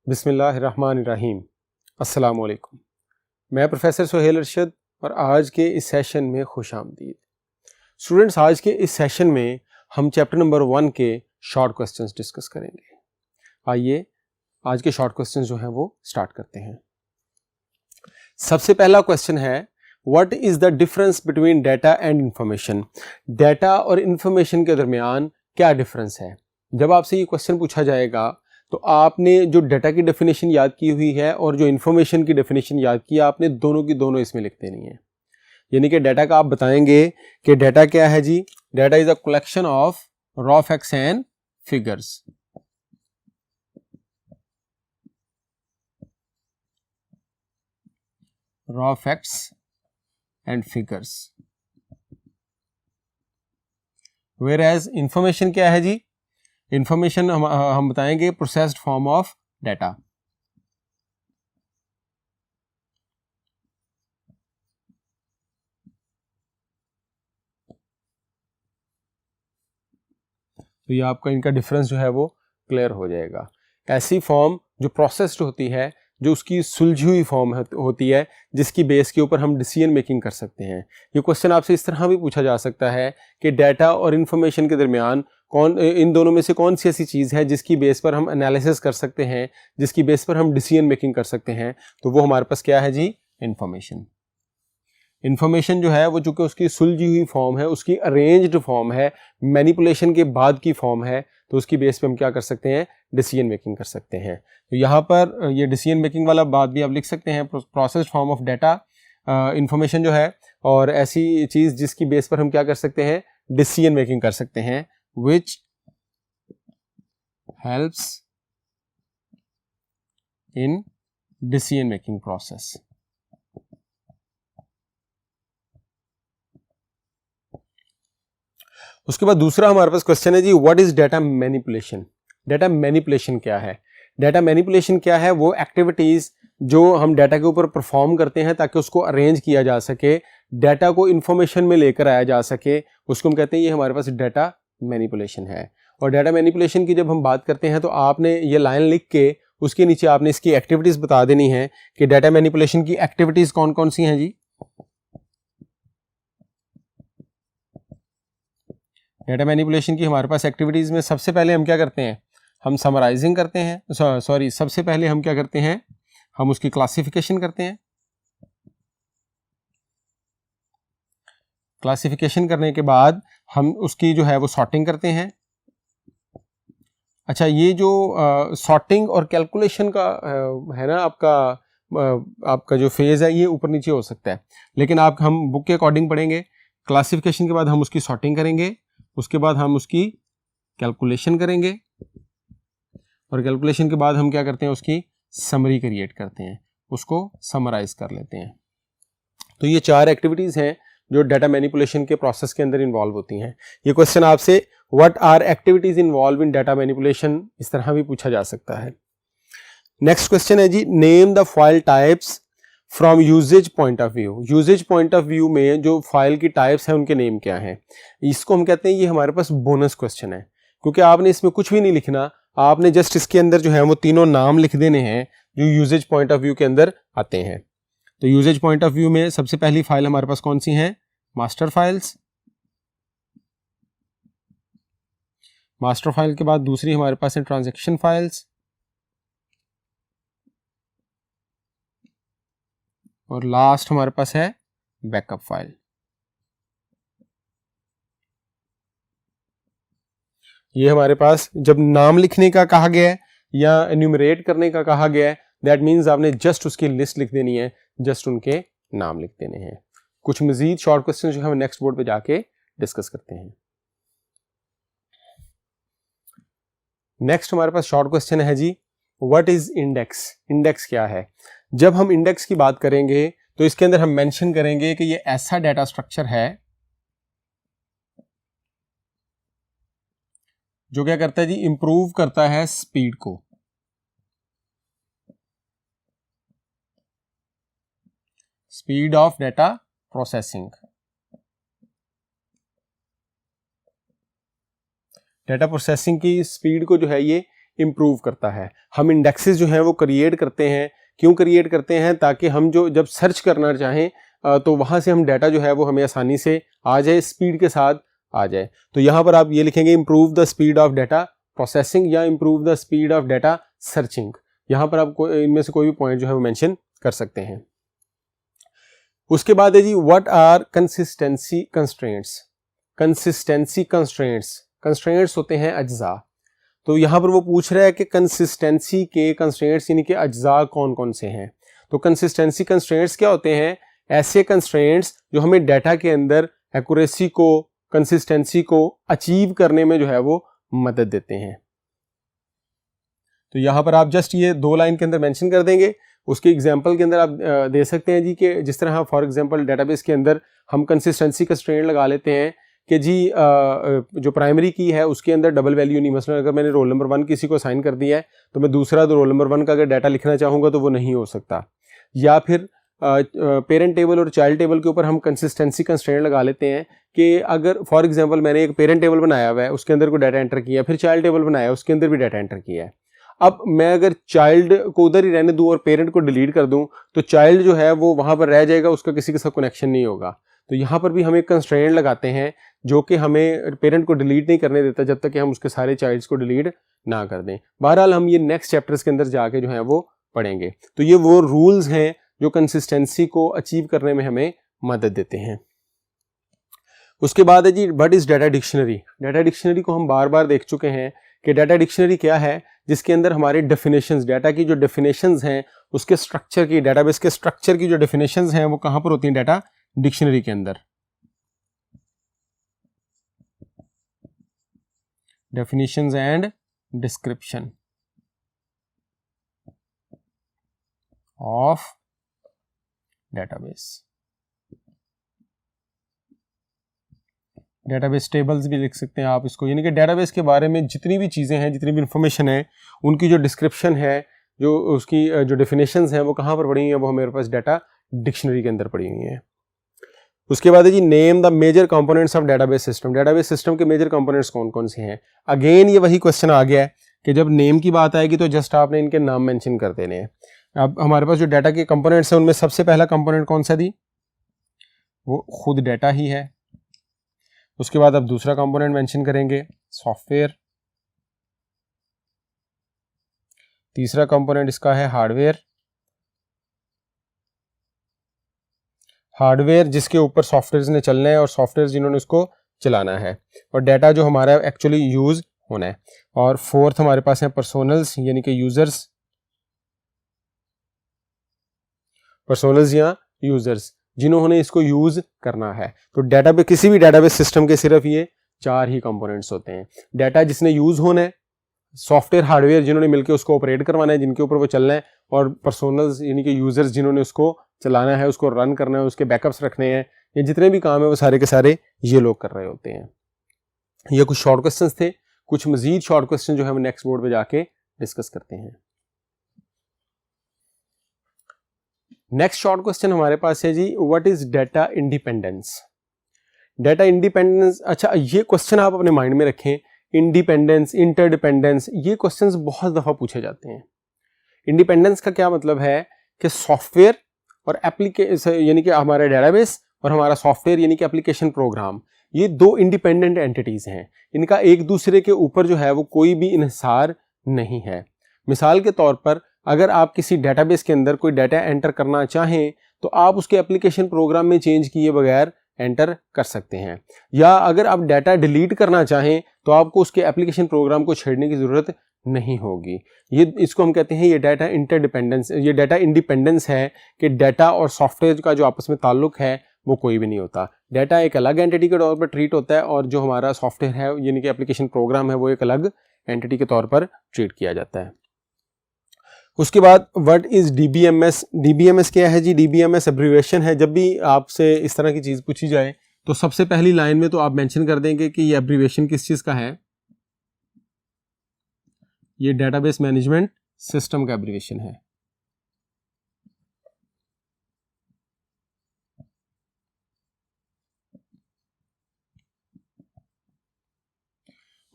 बिस्मिल्लाहिर्रहमानिर्रहीम। अस्सलाम वालेकुम। मैं प्रोफेसर सुहेल अरशद और आज के इस सेशन में खुश आमदीद। स्टूडेंट्स, आज के इस सेशन में हम चैप्टर नंबर 1 के शॉर्ट क्वेश्चंस डिस्कस करेंगे। आइए आज के शॉर्ट क्वेश्चंस जो हैं वो स्टार्ट करते हैं। सबसे पहला क्वेश्चन है, what is the difference between data and information. Data और इंफॉर्मेशन के दरमियान क्या डिफरेंस है। जब आपसे ये क्वेश्चन पूछा जाएगा तो आपने जो डाटा की डेफिनेशन याद की हुई है और जो इन्फॉर्मेशन की डेफिनेशन याद की, आपने दोनों की दोनों इसमें लिख देनी है। यानी कि डाटा का आप बताएंगे कि डाटा क्या है जी। Data is a collection of raw facts and figures. Raw facts and figures. Whereas information क्या है जी। इंफॉर्मेशन हम बताएंगे प्रोसेस्ड फॉर्म ऑफ डाटा। तो ये आपका इनका डिफरेंस जो है वो क्लियर हो जाएगा। ऐसी फॉर्म जो प्रोसेस्ड होती है, जो उसकी सुलझी हुई फॉर्म होती है, जिसकी बेस के ऊपर हम डिसीजन मेकिंग कर सकते हैं। ये क्वेश्चन आपसे इस तरह भी पूछा जा सकता है कि डाटा और इंफॉर्मेशन के दरमियान इन दोनों में से कौन सी ऐसी चीज़ है जिसकी बेस पर हम एनालिसिस कर सकते हैं, जिसकी बेस पर हम डिसीजन मेकिंग कर सकते हैं। तो वो हमारे पास क्या है जी, इंफॉर्मेशन। इंफॉर्मेशन जो है वो चूंकि उसकी सुलझी हुई फॉर्म है, उसकी अरेंज्ड फॉर्म है, मैनिपुलेशन के बाद की फॉर्म है, तो उसकी बेस पे हम क्या कर सकते हैं, डिसीजन मेकिंग कर सकते हैं। तो यहाँ पर ये डिसीजन मेकिंग वाला बात भी आप लिख सकते हैं, processed form of data information जो है, और ऐसी चीज जिसकी बेस पर हम क्या कर सकते हैं, डिसीजन मेकिंग कर सकते हैं, which helps in decision making process. उसके बाद दूसरा हमारे पास क्वेश्चन है जी, what is data manipulation. Data manipulation क्या है। डाटा मैनिपुलेशन क्या है, वो एक्टिविटीज जो हम डाटा के ऊपर परफॉर्म करते हैं ताकि उसको अरेंज किया जा सके, डाटा को इंफॉर्मेशन में लेकर आया जा सके, उसको हम कहते हैं ये हमारे पास डाटा मैनिपुलेशन है। और डाटा मैनिपुलेशन की जब हम बात करते हैं तो आपने ये लाइन लिख के उसके नीचे आपने इसकी एक्टिविटीज बता देनी है कि डाटा मैनिपुलेशन की एक्टिविटीज कौन कौन सी हैं जी। डाटा मैनिपुलेशन की हमारे पास एक्टिविटीज में सबसे पहले हम क्या करते हैं, हम समराइजिंग करते हैं। सबसे पहले हम क्या करते हैं, हम उसकी क्लासिफिकेशन करते हैं। क्लासिफिकेशन करने के बाद हम उसकी जो है वो सॉर्टिंग करते हैं। अच्छा, ये जो सॉर्टिंग और कैलकुलेशन का है ना, आपका जो फेज है ये ऊपर नीचे हो सकता है, लेकिन हम बुक के अकॉर्डिंग पढ़ेंगे। क्लासिफिकेशन के बाद हम उसकी सॉर्टिंग करेंगे, उसके बाद हम उसकी कैलकुलेशन करेंगे, और कैलकुलेशन के बाद हम क्या करते हैं, उसकी समरी क्रिएट करते हैं, उसको समराइज कर लेते हैं। तो ये 4 एक्टिविटीज हैं जो डाटा मैनिपुलेशन के प्रोसेस के अंदर इन्वॉल्व होती हैं। ये क्वेश्चन आपसे what are activities involve in data manipulation इस तरह भी पूछा जा सकता है। नेक्स्ट क्वेश्चन है जी, name the file types from usage point of view. Usage point of view में जो फाइल की टाइप्स हैं उनके नेम क्या हैं। इसको हम कहते हैं, ये हमारे पास बोनस क्वेश्चन है, क्योंकि आपने इसमें कुछ भी नहीं लिखना, आपने जस्ट इसके अंदर जो है वो तीनों नाम लिख देने हैं जो यूजेज पॉइंट ऑफ व्यू के अंदर आते हैं। तो यूजेज पॉइंट ऑफ व्यू में सबसे पहली फाइल हमारे पास कौन सी है, मास्टर फाइल्स। मास्टर फाइल के बाद दूसरी हमारे पास है ट्रांजैक्शन फाइल्स, और लास्ट हमारे पास है बैकअप फाइल। ये हमारे पास जब नाम लिखने का कहा गया है या एन्यूमरेट करने का कहा गया है, दैट मीन्स आपने जस्ट उसकी लिस्ट लिख देनी है, जस्ट उनके नाम लिख देने हैं। कुछ मजीद शॉर्ट क्वेश्चन जो हम नेक्स्ट बोर्ड पे जाके डिस्कस करते हैं। नेक्स्ट हमारे पास शॉर्ट क्वेश्चन है जी, व्हाट इज इंडेक्स। इंडेक्स क्या है। जब हम इंडेक्स की बात करेंगे तो इसके अंदर हम मेंशन करेंगे कि ये ऐसा डाटा स्ट्रक्चर है जो क्या करता है जी, इंप्रूव करता है स्पीड को। Speed of data processing. Data processing की स्पीड को जो है ये इम्प्रूव करता है। हम इंडेक्सेस जो हैं वो क्रिएट करते हैं, क्यों क्रिएट करते हैं, ताकि हम जो जब सर्च करना चाहें तो वहाँ से हम डाटा जो है वो हमें आसानी से आ जाए, स्पीड के साथ आ जाए। तो यहाँ पर आप ये लिखेंगे improve the speed of data processing या improve the speed of data searching. यहाँ पर आप इनमें से कोई भी पॉइंट जो है वो मेंशन कर सकते हैं। उसके बाद है जी what are consistency constraints. Consistency constraints, constraints होते हैं अज्जा। तो यहाँ पर वो पूछ रहा है कि कंसिस्टेंसी के कंस्ट्रेंट्स यानी कि अज्जा कौन कौन से हैं। तो कंसिस्टेंसी कंस्ट्रेंट्स क्या होते हैं, ऐसे कंस्ट्रेंट्स जो हमें डाटा के अंदर एक्यूरेसी को, कंसिस्टेंसी को अचीव करने में जो है वो मदद देते हैं। तो यहाँ पर आप जस्ट ये 2 लाइन के अंदर मेंशन कर देंगे। उसके एग्जांपल के अंदर आप दे सकते हैं जी कि जिस तरह फॉर एग्जांपल डेटाबेस के अंदर हम कंसिस्टेंसी कंस्ट्रेंट लगा लेते हैं कि जी जो प्राइमरी की है उसके अंदर डबल वैल्यू नहीं, मसलन अगर मैंने रोल नंबर 1 किसी को असाइन कर दिया है तो मैं दूसरा रोल नंबर 1 का अगर डाटा लिखना चाहूँगा तो वो नहीं हो सकता। या फिर पेरेंट टेबल और चाइल्ड टेबल के ऊपर हम कंसिस्टेंसी कंस्ट्रेंट लगा लेते हैं कि अगर फॉर एग्जांपल मैंने एक पेरेंट टेबल बनाया हुआ है, उसके अंदर कोई डाटा एंटर किया, फिर चाइल्ड टेबल बनाया, उसके अंदर भी डाटा एंटर किया है। अब मैं अगर चाइल्ड को उधर ही रहने दूं और पेरेंट को डिलीट कर दूं तो चाइल्ड जो है वो वहां पर रह जाएगा, उसका किसी के साथ कनेक्शन नहीं होगा। तो यहाँ पर भी हम एक कंस्ट्रेंट लगाते हैं जो कि हमें पेरेंट को डिलीट नहीं करने देता जब तक कि हम उसके सारे चाइल्ड्स को डिलीट ना कर दें। बहरहाल हम ये नेक्स्ट चैप्टर्स के अंदर जाके जो है वो पढ़ेंगे। तो ये वो रूल्स हैं जो कंसिस्टेंसी को अचीव करने में हमें मदद देते हैं। उसके बाद है जी what is data dictionary. Data dictionary को हम बार बार देख चुके हैं कि डाटा डिक्शनरी क्या है, जिसके अंदर हमारे डेफिनेशंस, डाटा की जो डेफिनेशंस हैं उसके स्ट्रक्चर की, डाटाबेस के स्ट्रक्चर की जो डेफिनेशंस हैं वो कहां पर होती हैं, डाटा डिक्शनरी के अंदर। Definitions and description of database. Database tables भी लिख सकते हैं आप इसको, यानी कि डेटाबेस के बारे में जितनी भी चीज़ें हैं, जितनी भी इंफॉर्मेशन है, उनकी जो डिस्क्रिप्शन है, जो उसकी जो डेफिनेशंस हैं वो कहाँ पर पड़ी हुई हैं, वो हमारे पास डाटा डिक्शनरी के अंदर पड़ी हुई हैं। उसके बाद है जी name the major components of database system. Database system के मेजर कंपोनेंट्स कौन कौन से हैं। अगेन ये वही क्वेश्चन आ गया है कि जब नेम की बात आएगी तो जस्ट आपने इनके नाम मेंशन कर देने हैं। अब हमारे पास जो डाटा के कंपोनेंट्स हैं उनमें सबसे पहला कंपोनेंट कौन सा दी, वो खुद डाटा ही है। उसके बाद अब दूसरा कंपोनेंट मेंशन करेंगे सॉफ्टवेयर। तीसरा कंपोनेंट इसका है हार्डवेयर। हार्डवेयर जिसके ऊपर सॉफ्टवेयर ने चलना है और सॉफ्टवेयर जिन्होंने उसको चलाना है, और डाटा जो हमारा एक्चुअली यूज होना है। और फोर्थ हमारे पास है पर्सोनल्स यानी कि यूजर्स, पर्सोनल्स या यूजर्स जिन्होंने इसको यूज करना है। तो डाटाबेस, किसी भी डाटाबेस सिस्टम के सिर्फ ये 4 ही कंपोनेंट्स होते हैं। डाटा जिसने यूज होना है, सॉफ्टवेयर हार्डवेयर जिन्होंने मिलकर उसको ऑपरेट करवाना है, जिनके ऊपर वो चलना है, और पर्सोनल्स यानी कि यूजर्स जिन्होंने उसको चलाना है, उसको रन करना है, उसके बैकअप्स रखने हैं, ये जितने भी काम है वो सारे के सारे ये लोग कर रहे होते हैं। ये कुछ शॉर्ट क्वेश्चंस थे, कुछ मजीद शॉर्ट क्वेश्चन जो है हम नेक्स्ट बोर्ड पे जाके डिस्कस करते हैं। नेक्स्ट शॉर्ट क्वेश्चन हमारे पास है जी what is data independence. Data independence, अच्छा ये क्वेश्चन आप अपने माइंड में रखें, इंडिपेंडेंस, इंटरडिपेंडेंस, ये क्वेश्चंस बहुत दफा पूछे जाते हैं। इंडिपेंडेंस का क्या मतलब है कि सॉफ्टवेयर और एप्लीकेशन यानी कि हमारा डेटाबेस और हमारा सॉफ्टवेयर यानी कि एप्लीकेशन प्रोग्राम, ये 2 इंडिपेंडेंट एंटिटीज हैं। इनका एक दूसरे के ऊपर जो है वो कोई भी इन्हिसार नहीं है। मिसाल के तौर पर अगर आप किसी डेटाबेस के अंदर कोई डाटा एंटर करना चाहें तो आप उसके एप्लीकेशन प्रोग्राम में चेंज किए बगैर एंटर कर सकते हैं, या अगर आप डाटा डिलीट करना चाहें तो आपको उसके एप्लीकेशन प्रोग्राम को छेड़ने की जरूरत नहीं होगी। ये इसको हम कहते हैं ये डाटा इंटरडिपेंडेंस, ये डाटा इंडिपेंडेंस है कि डाटा और सॉफ्टवेयर का जो आपस में ताल्लुक है वो कोई भी नहीं होता। डाटा एक अलग एंटिटी के तौर पर ट्रीट होता है और जो हमारा सॉफ्टवेयर है यानी कि एप्लीकेशन प्रोग्राम है वो एक अलग एंटिटी के तौर पर ट्रीट किया जाता है। उसके बाद व्हाट इज डीबीएमएस। डीबीएमएस क्या है जी, डीबीएमएस एब्रिविएशन है। जब भी आपसे इस तरह की चीज पूछी जाए तो सबसे पहली लाइन में तो आप मेंशन कर देंगे कि ये एब्रिविएशन किस चीज का है, ये डेटाबेस मैनेजमेंट सिस्टम का एब्रिविएशन है।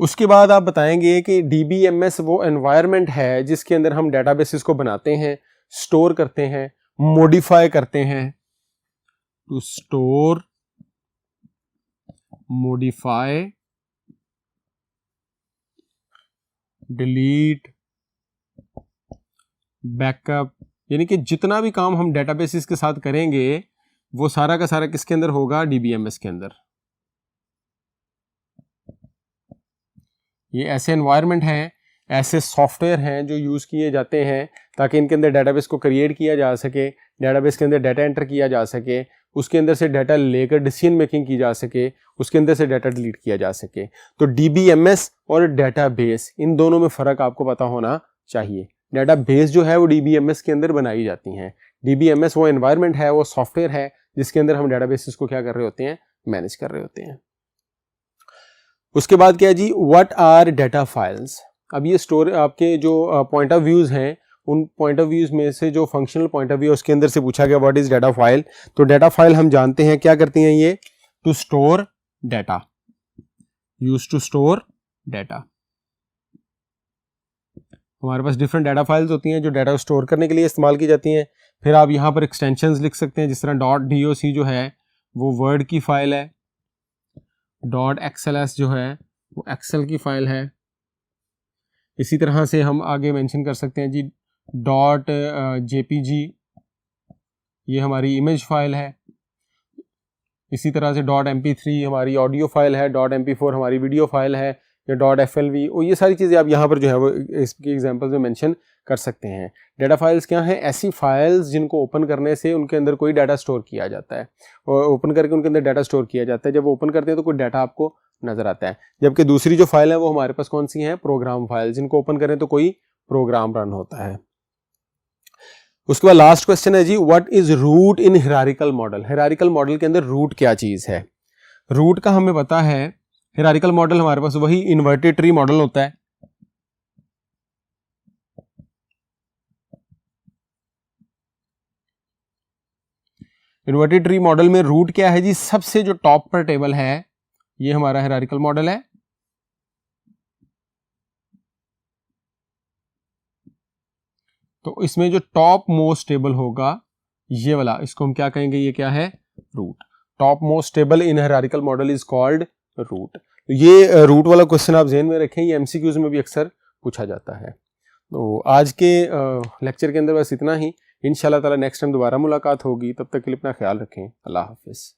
उसके बाद आप बताएंगे कि DBMS वो एनवायरनमेंट है जिसके अंदर हम डेटाबेसेस को बनाते हैं, स्टोर करते हैं, मॉडिफाई करते हैं। To store, modify, delete, backup, यानी कि जितना भी काम हम डेटाबेसेस के साथ करेंगे वो सारा का सारा किसके अंदर होगा? DBMS के अंदर। ये ऐसे एनवायरनमेंट हैं, ऐसे सॉफ्टवेयर हैं जो यूज़ किए जाते हैं ताकि इनके अंदर डेटाबेस को क्रिएट किया जा सके, डेटाबेस के अंदर डाटा एंटर किया जा सके, उसके अंदर से डाटा लेकर डिसीजन मेकिंग की जा सके, उसके अंदर से डाटा डिलीट किया जा सके। तो DBMS और डेटाबेस, इन दोनों में फ़र्क आपको पता होना चाहिए। डेटाबेस जो है वो DBMS के अंदर बनाई जाती हैं। DBMS वो एनवायरनमेंट है, वो सॉफ्टवेयर है जिसके अंदर हम डेटाबेसेस को क्या कर रहे होते हैं? मैनेज कर रहे होते हैं। उसके बाद क्या है जी? What are data files. अब ये स्टोर आपके जो पॉइंट ऑफ व्यूज़ हैं, उन पॉइंट ऑफ व्यूज़ में से जो फंक्शनल पॉइंट ऑफ व्यू उसके अंदर से पूछा गया व्हाट इज डेटा फाइल। तो डेटा फाइल हम जानते हैं क्या करती हैं ये? To store data, use to store data. हमारे पास डिफरेंट डेटा फाइल्स होती हैं जो डेटा स्टोर करने के लिए इस्तेमाल की जाती हैं। फिर आप यहाँ पर एक्सटेंशंस लिख सकते हैं, जिस तरह .doc जो है वो वर्ड की फाइल है, .xls जो है वो एक्सेल की फाइल है। इसी तरह से हम आगे मेंशन कर सकते हैं जी .jpg, ये हमारी इमेज फाइल है। इसी तरह से .mp3 हमारी ऑडियो फाइल है, .mp4 हमारी वीडियो फाइल है, या .flv, और ये सारी चीज़ें आप यहाँ पर जो है वो इसकी एग्जांपल्स में मेंशन कर सकते हैं। डेटा फाइल्स क्या हैं? ऐसी फाइल्स जिनको ओपन करने से उनके अंदर कोई डाटा स्टोर किया जाता है, और ओपन करके उनके अंदर डाटा स्टोर किया जाता है। जब वो ओपन करते हैं तो कोई डाटा आपको नजर आता है। जबकि दूसरी जो फाइल है वो हमारे पास कौन सी है? प्रोग्राम फाइल, जिनको ओपन करें तो कोई प्रोग्राम रन होता है। उसके बाद लास्ट क्वेश्चन है जी, what is root in hierarchical model. Hierarchical model के अंदर रूट क्या चीज है? रूट का हमें पता है, हिरारिकल मॉडल हमारे पास वही इन्वर्टेड ट्री मॉडल होता है। इन्वर्टेड ट्री मॉडल में रूट क्या है जी? सबसे जो टॉप पर टेबल है ये हमारा हिरारिकल मॉडल है। तो इसमें जो टॉप मोस्ट टेबल होगा ये वाला, इसको हम क्या कहेंगे? ये क्या है? Root. Topmost table in hierarchical model is called root. तो ये रूट वाला क्वेश्चन आप ध्यान में रखें, ये MCQs में भी अक्सर पूछा जाता है। तो आज के लेक्चर के अंदर बस इतना ही। इंशाल्लाह ताला नेक्स्ट टाइम दोबारा मुलाकात होगी, तब तक के लिए अपना ख्याल रखें। अल्लाह हाफिज़।